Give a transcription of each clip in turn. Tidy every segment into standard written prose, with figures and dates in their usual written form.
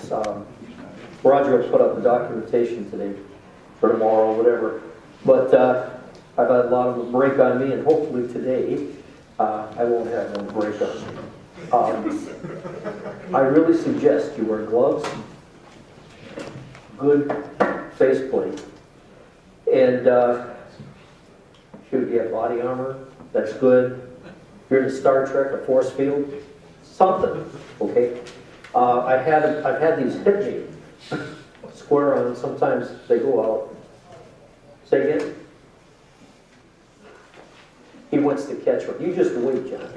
this. Roger will put up the documentation today, or tomorrow, or whatever. But I've had a lot of a break on me, and hopefully today I won't have no break on me. I really suggest you wear gloves, good faceplate, and should get body armor. That's good. If you're in Star Trek, a force field, something. Okay. I've had these hit me square on. Sometimes they go out. Say again. He wants to catch one. You just wait, John.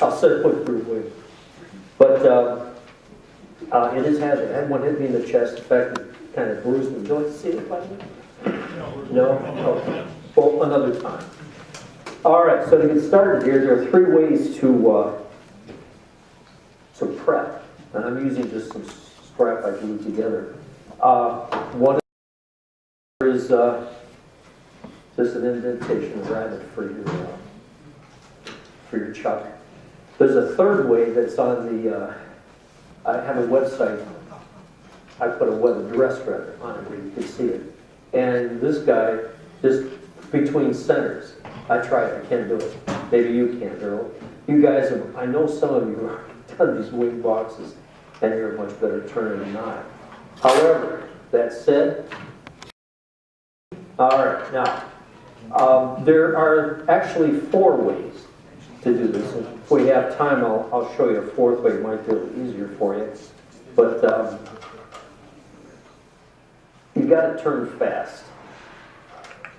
I'll set one through wait. But it is hazard. I had one hit me in the chest. In fact, it kind of bruised me. Do you like to see it like that? No? Okay. Well, another time. All right, so to get started here, there are 3 ways to prep. And I'm using just some scrap I glued together. One is just an indentation rabbit for your chuck. There's a third way that's on the, I have a website. I put a web address rather on it where you can see it. And this guy, just between centers, I tried, I can't do it. Maybe you can, Earl. You guys have, I know some of you have done these wing boxes, and you're a much better turner than I. However, that said, all right, now, there are actually 4 ways to do this. If we have time, I'll show you a 4th way. It might be a little easier for you. But you've got to turn fast.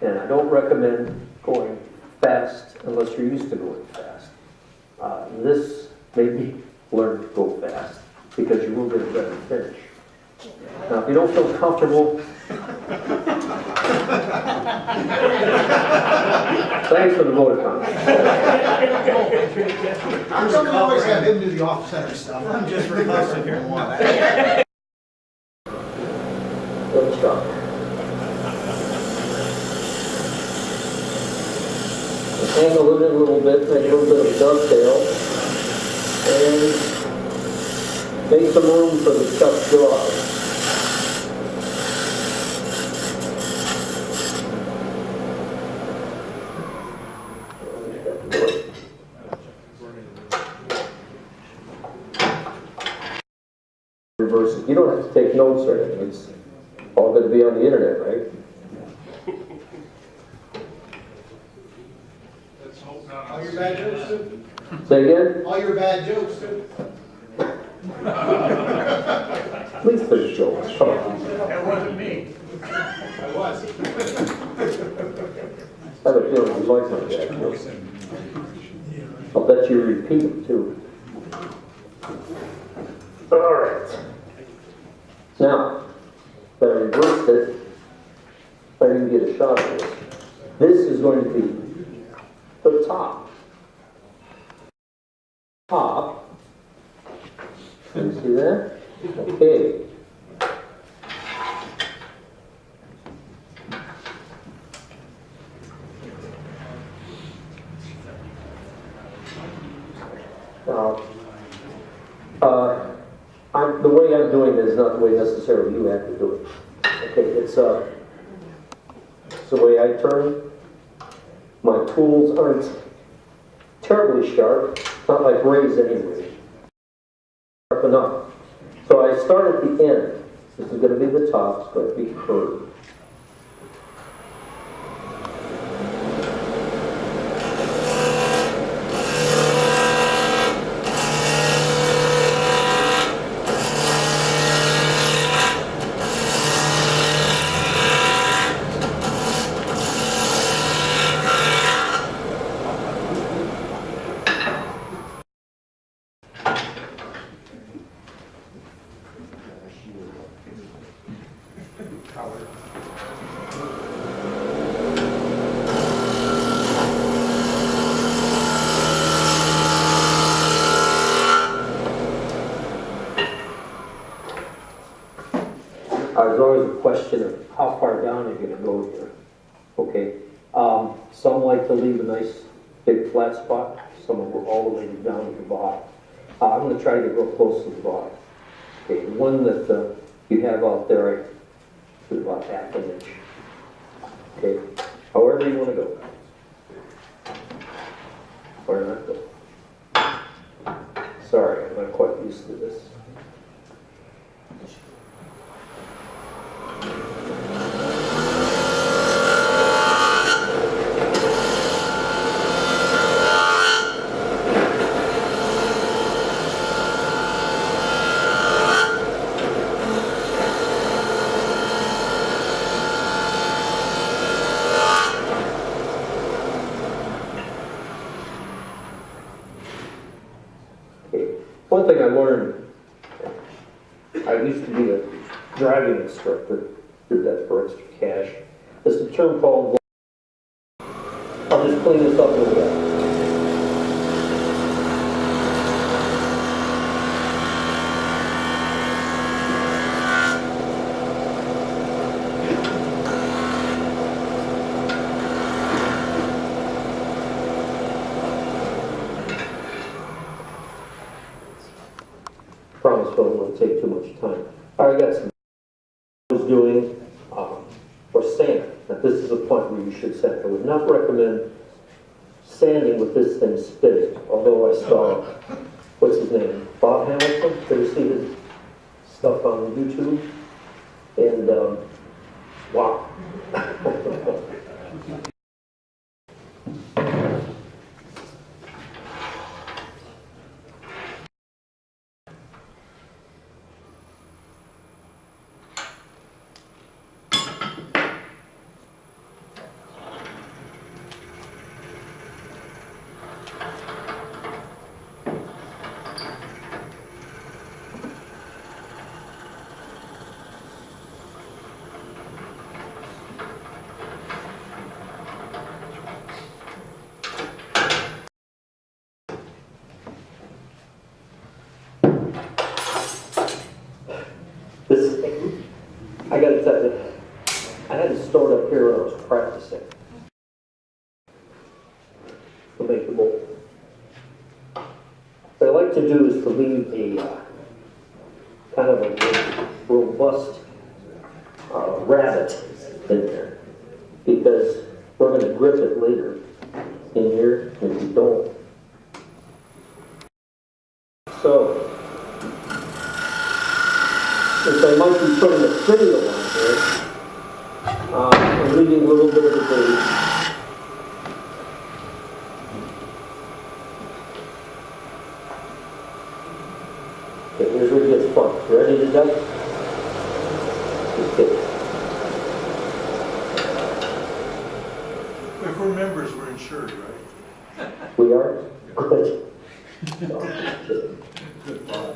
And I don't recommend going fast unless you're used to going fast. This made me learn to go fast because you will get a better finish. Now, if you don't feel comfortable, thanks for the vote of confidence. I'm just always have him do the off-center stuff. I'm just requesting here and one. Let's try. Angle it in a little bit, make a little bit of a dovetail, and make some room for the chuck jaws. Reverse it. You don't have to take notes or anything. It's all going to be on the internet, right? All your bad jokes, too? Say again? All your bad jokes, too? Please finish jokes. Come on. That wasn't me. I was. I have a feeling you like my bad jokes. I'll bet you repeat them, too. All right. Now, if I reversed it, I didn't get a shot of this. This is going to be the top. Top. Can you see that? Okay. Now, the way I'm doing it is not the way necessarily you have to do it. Okay, it's the way I turn. My tools aren't terribly sharp, not like Ray's anyway. Sharp enough. So I start at the end. This is going to be the top, it's going to be curved. There's always a question of how far down you're going to go here. Okay, some like to leave a nice big flat spot. Some will go all the way down to the bottom. I'm going to try to get real close to the bottom. Okay, the one that you have out there, I put about half an inch. Okay, however you want to go. Or not go. Sorry, I'm not quite used to this. One thing I learned, I used to be a driving instructor, did that for extra cash. There's a term called, I'll just clean this up a little bit. Promise I won't take too much time. I got some I was doing for sand. Now this is a point where you should sand. I would not recommend sanding with this thing spinning, although I saw, what's his name, Bob Hamilton, did you see his stuff on YouTube? And wow. This, I gotta tell you, I had to store it up here when I was practicing to make the bowl. What I like to do is to leave a kind of a robust rabbit in there, because we're going to grip it later in here if you don't. So, since I might be putting a video on here, I'm leaving a little bit of the base. Okay, here's where it gets fun. Ready to duck? Just kidding. If we're members, we're insured, right? We are? Good. Oh, Good thought.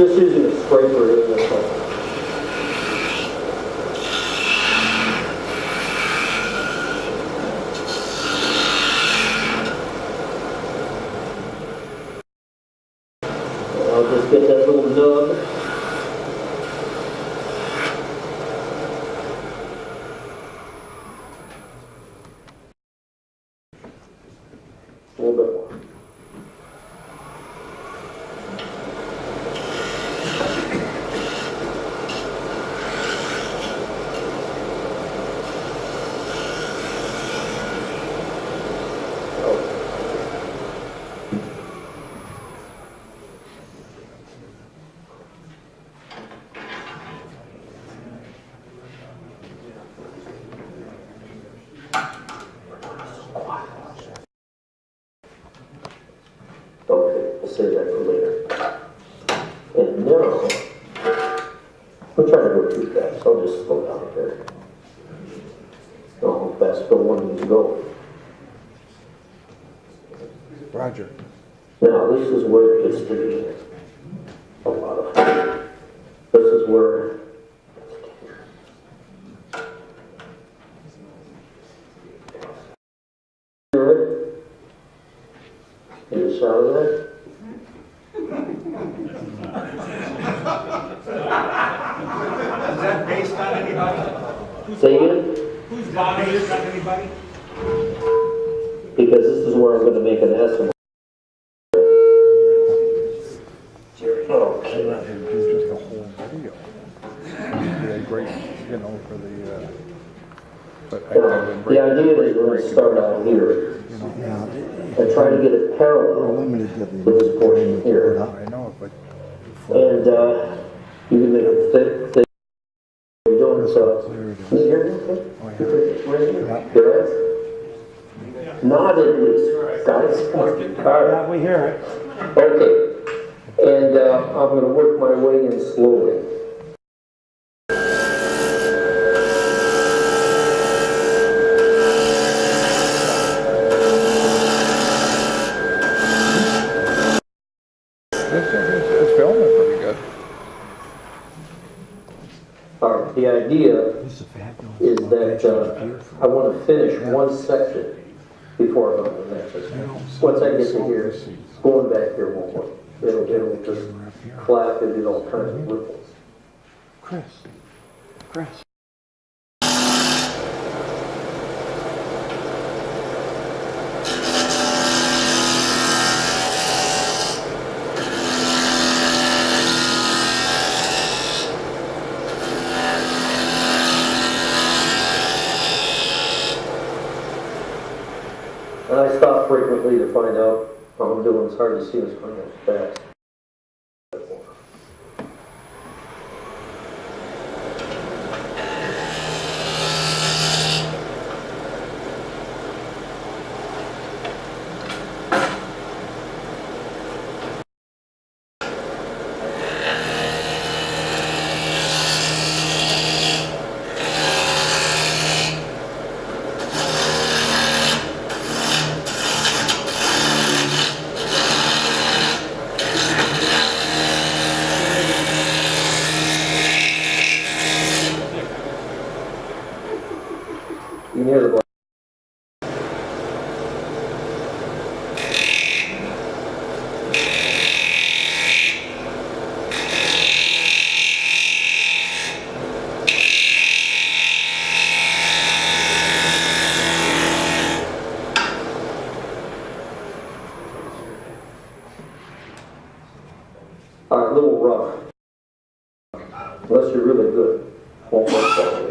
just using a scraper is this one. I'll just get that little nub. A little bit more. Okay, we'll save that for later. And now, I'm trying to go too fast, so I'll just slow down here. Oh, fast Phil wanted me to go. Roger. Now, this is where it gets to be a lot of fun. This is where you saw that? that based on anybody? Say again? Who's based on anybody? Because this is where I'm gonna make an estimate. Okay. It's just a whole video. Yeah, great, you know, for the, but I The idea is we're gonna start out here and try to get it parallel with this portion here. I know, but. And, you can make it thick. We're doing so. Can you hear me? Good? Nod at least, guys. All right. We hear it. Okay. And, I'm gonna work my way in slowly. It's filming pretty good. All right, the idea is that I want to finish one section before I go to the next. Once I get to here, going back here won't work. It'll just flap and do all kinds of ripples. Chris. And I stop frequently to find out how I'm doing. It's hard to see what's going on fast. You can hear the black. All right, a little rough. Unless you're really good. Won't work that way.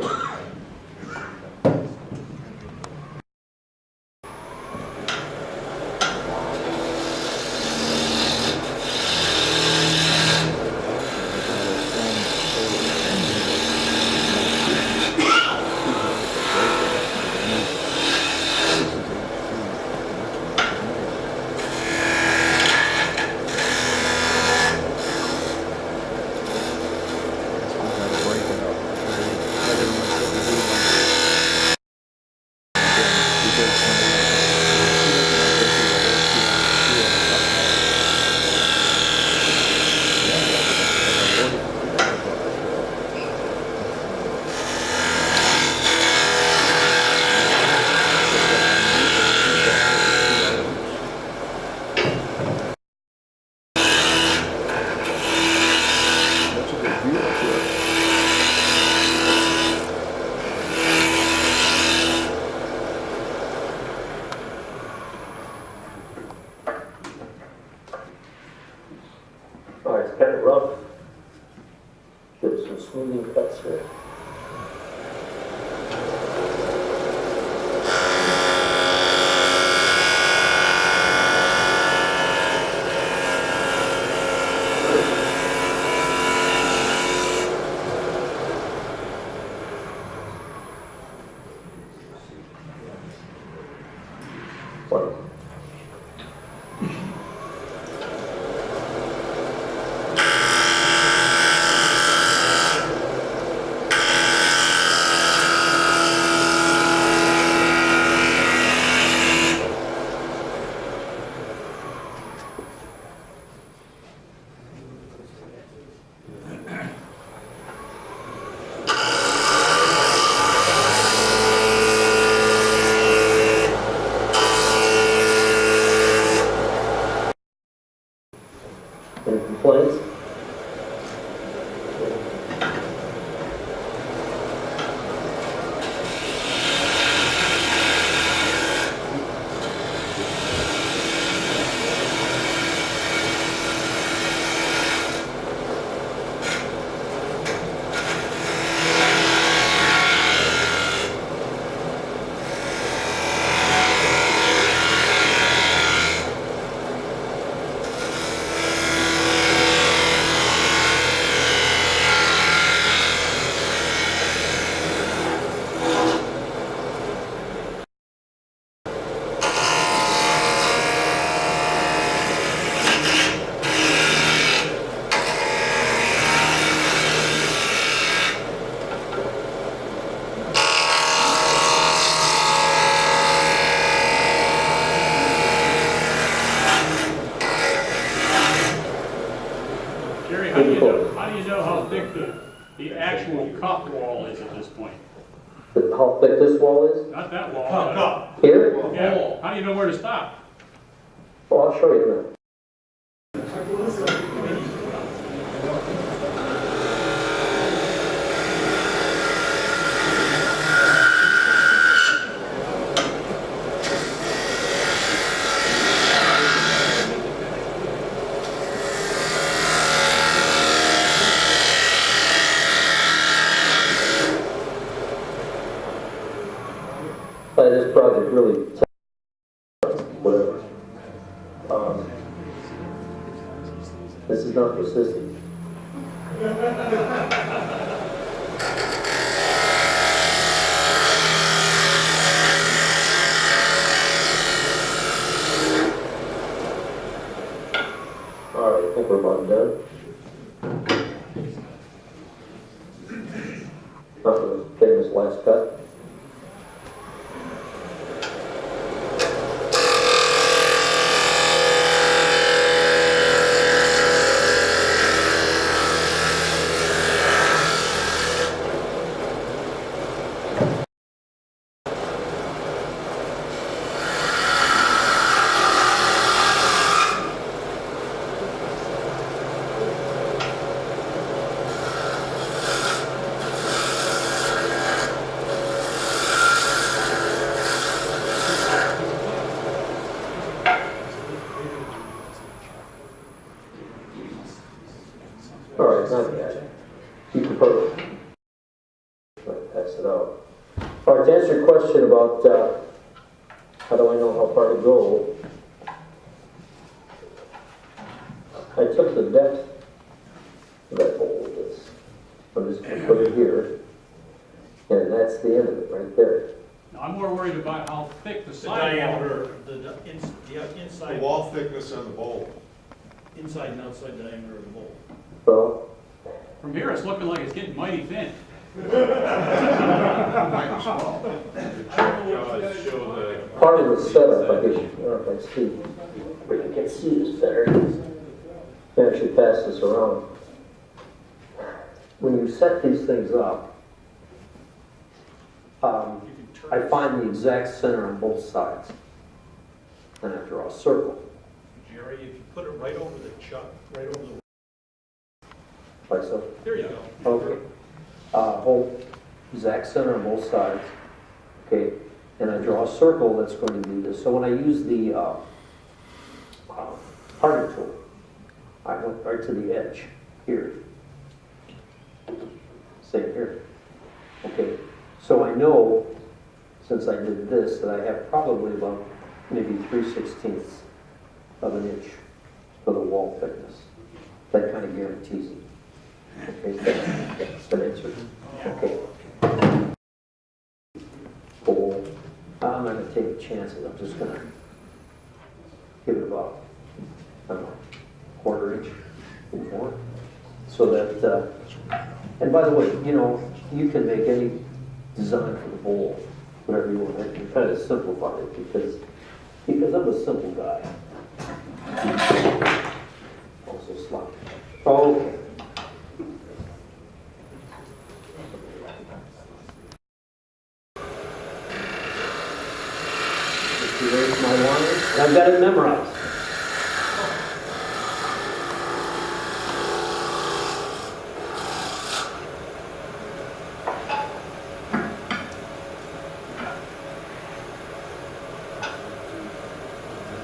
All right, it's kind of rough. Give some smoothing cuts here. What? thick the actual cup wall is at this point. How thick this wall is? Not that wall. Cup. Here? Yeah. How do you know where to stop? Oh, I'll show you now. This project really, whatever. This is not persistent. All right, I think we're about done. Not the famous last cut. All right, not yet. You can put it. Pass it out. All right, to answer your question about how do I know how far to go, I took the depth of that hole with this. I'm just going to put it here, and that's the end of it right there. Now, I'm more worried about how thick the The sidewall. diameter, the The inside, wall thickness on the bowl. inside and outside diameter of the bowl. Well, From here, it's looking like it's getting mighty thin. part of the setup, I guess, I don't know if I see, but you can see this better. You actually pass this around. When you set these things up, I find the exact center on both sides. And I draw a circle, Jerry, if you put it right over the chuck, right over the, like so. there you go. Okay. Hold exact center on both sides. Okay. And I draw a circle that's going to do this. So when I use the parting tool, I went right to the edge here. Same here. Okay. So I know, since I did this, that I have probably about maybe 3/16 of an inch for the wall thickness. That kind of guarantees it. Okay, that's the answer. Okay. Bowl. I'm not going to take chances. I'm just going to give it about, I don't know, quarter inch or more. So that, and by the way, you know, you can make any design for the bowl, whatever you want. I can try to simplify it because I'm a simple guy. Also sloppy. Okay. Erase my lines. I've got it memorized.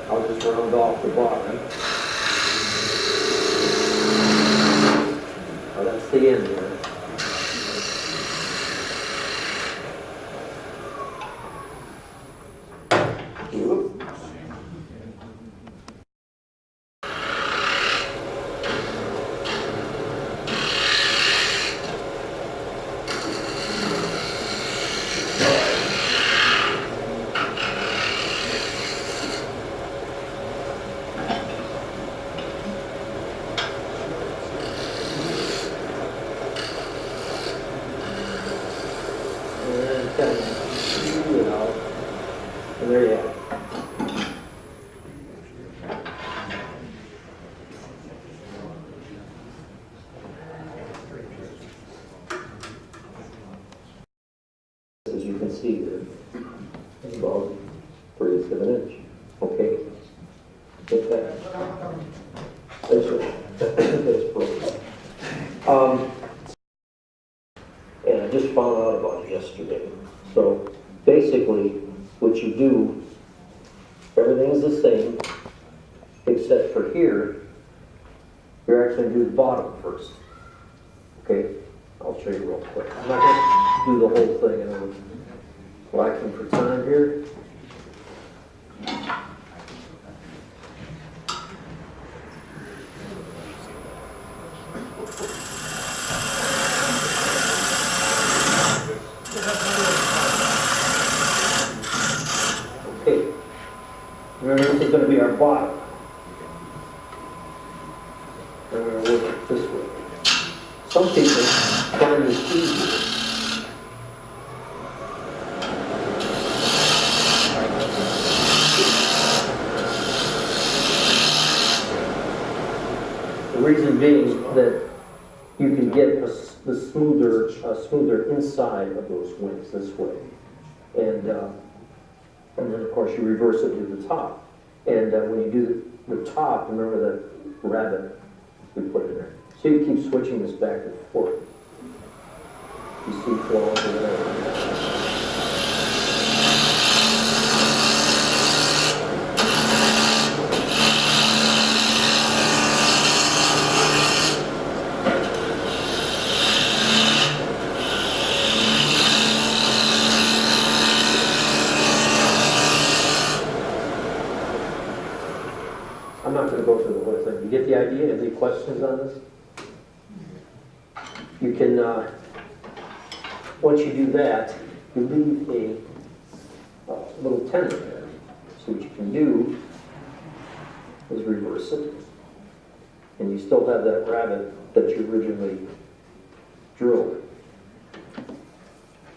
I'll just round off the bottom. Oh, that's the end there. Whoop. And kind of, you know, and there you have it. as you can see, they're about 3/8 of an inch. Okay. Get that. That's it. That's broken. And I just found out about it yesterday. So basically, what you do, everything's the same, except for here, you're actually going to do the bottom first. Okay? I'll show you real quick. I'm not going to do the whole thing, and I'm lacking for time here. Okay. Remember, this is going to be our bottom. And we're going to work it this way. Some people find it easier. The reason being that you can get the smoother inside of those wings this way. And then, of course, you reverse it to the top. And when you do the top, remember the rabbet we put in there. So you keep switching this back and forth. You see flaws or whatever. I'm not going to go through the whole thing. You get the idea? Any questions on this? You can, once you do that, you leave a little tenon there. So what you can do is reverse it. And you still have that rabbet that you originally drilled.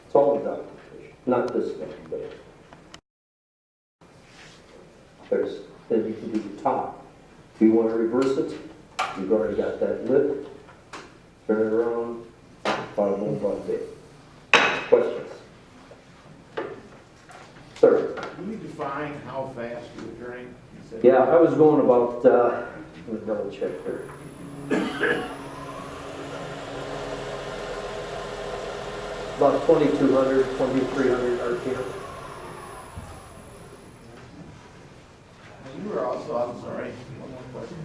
It's all about, not this thing, but then you can do the top. If you want to reverse it, you've already got that lip. Turn it around, bada boom, bada bing. Questions? Sir? Can you define how fast you're turning? Yeah, I was going about, let me double check here. About 2,200, 2,300 RPM. You were also, I'm sorry, one more question.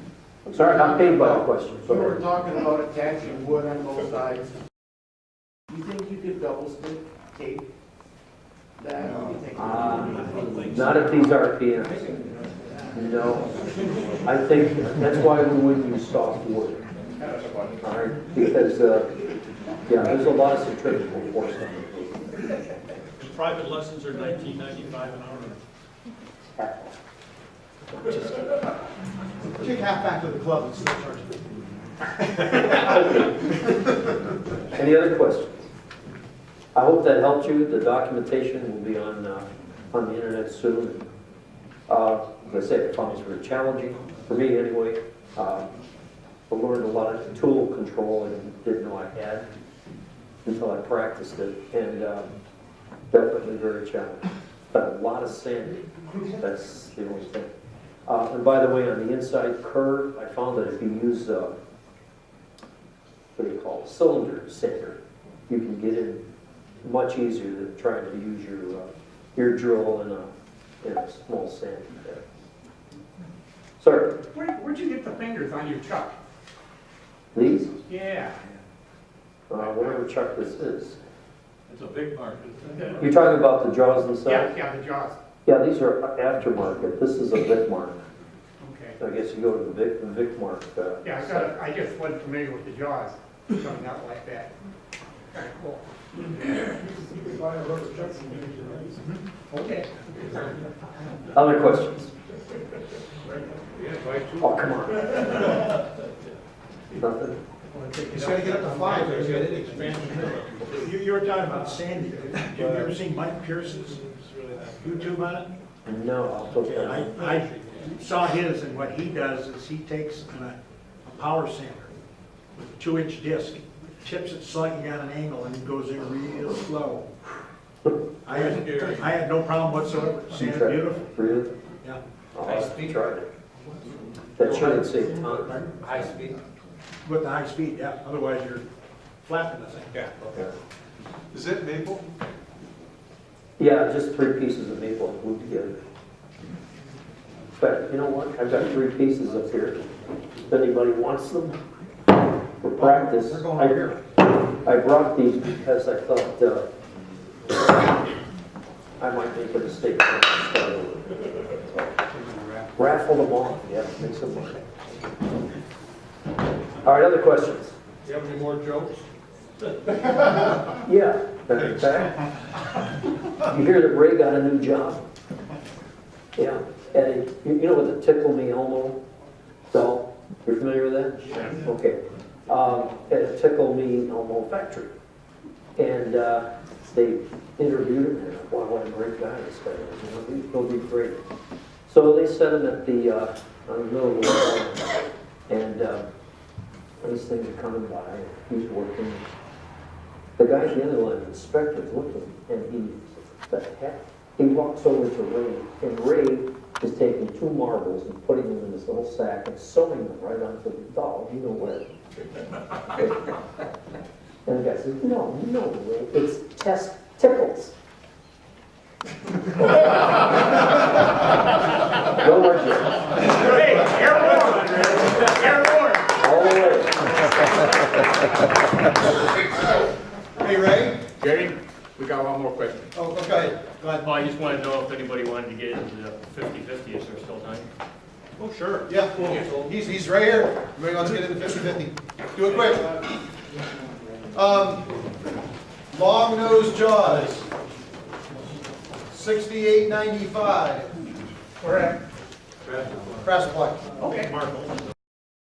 I'm sorry, I'm paid by the question. You were talking about attaching wood on both sides. You think you could double stick tape that? What do you think? Not at these RPMs. No. I think that's why we would use soft wood. All right? Because, yeah, there's a lot of centrifugal force on it. Private lessons are $19.95 an hour. Take half back to the club and still charge it. Any other questions? I hope that helped you. The documentation will be on the internet soon. As I said, I found it very challenging, for me anyway. I learned a lot of tool control I didn't know I had until I practiced it, and definitely very challenging. But a lot of sanding, that's the only thing. And by the way, on the inside curve, I found that if you use, what do you call it, cylinder sander, you can get in much easier than trying to use your drill in a small sand bed. Sir? Where'd you get the fingers on your chuck? These? Yeah. Whatever chuck this is. It's a big market. You're talking about the jaws themselves? Yeah, the jaws. Yeah, these are aftermarket. This is a Vic mark. Okay. So I guess you go to the Vic mark. Yeah, I just wasn't familiar with the jaws coming out like that. Kind of cool. Okay. Other questions? Oh, come on. Nothing? It's gotta get up to 5, there's an expansion. You were talking about sanding. Have you ever seen Mike Pearson's YouTube on it? No, I'll put that on. I saw his, and what he does is he takes a power sander with a 2-inch disc, tips it slightly on an angle, and it goes in real slow. I had no problem whatsoever. You Seemed tried it? beautiful. Really? Yeah. Oh, I tried it. That should save time. High speed? With the high speed, yeah. Otherwise you're flapping the thing. Yeah. Yeah. Is it maple? Yeah, just 3 pieces of maple glued together. But you know what? I've got 3 pieces up here. If anybody wants them for practice, They're going over here. I brought these because I thought I might make a mistake. Raffle them off, yeah, make some money. All right, other questions? Do you have any more jokes? Yeah, in fact, you hear that Ray got a new job? Yeah, and you know what the Tickle Me Elmo doll? You're familiar with that? Yeah. Okay. At a Tickle Me Elmo factory. And they interviewed him, and wow, what a great guy this guy is. You know, he'll be great. So they set him at the, on the middle of the wall, and these things are coming by, he's working. The guy at the other line, the inspector's looking, and he walks over to Ray, and Ray is taking 2 marbles and putting them in this little sack and sewing them right onto the doll. You know what? And the guy says, no, Ray, it's tickles. No more jokes. Hey, airborne, airborne. All the way. Hey, Ray? Jerry, we got one more question. Oh, okay, go ahead. Well, I just wanted to know if anybody wanted to get into the 50/50, is there still time? Oh, sure. Yeah, he's right here. Everybody wants to get into 50/50. Do it quick. Long nose jaws. 68.95. Where at? Press play. Okay. Marco.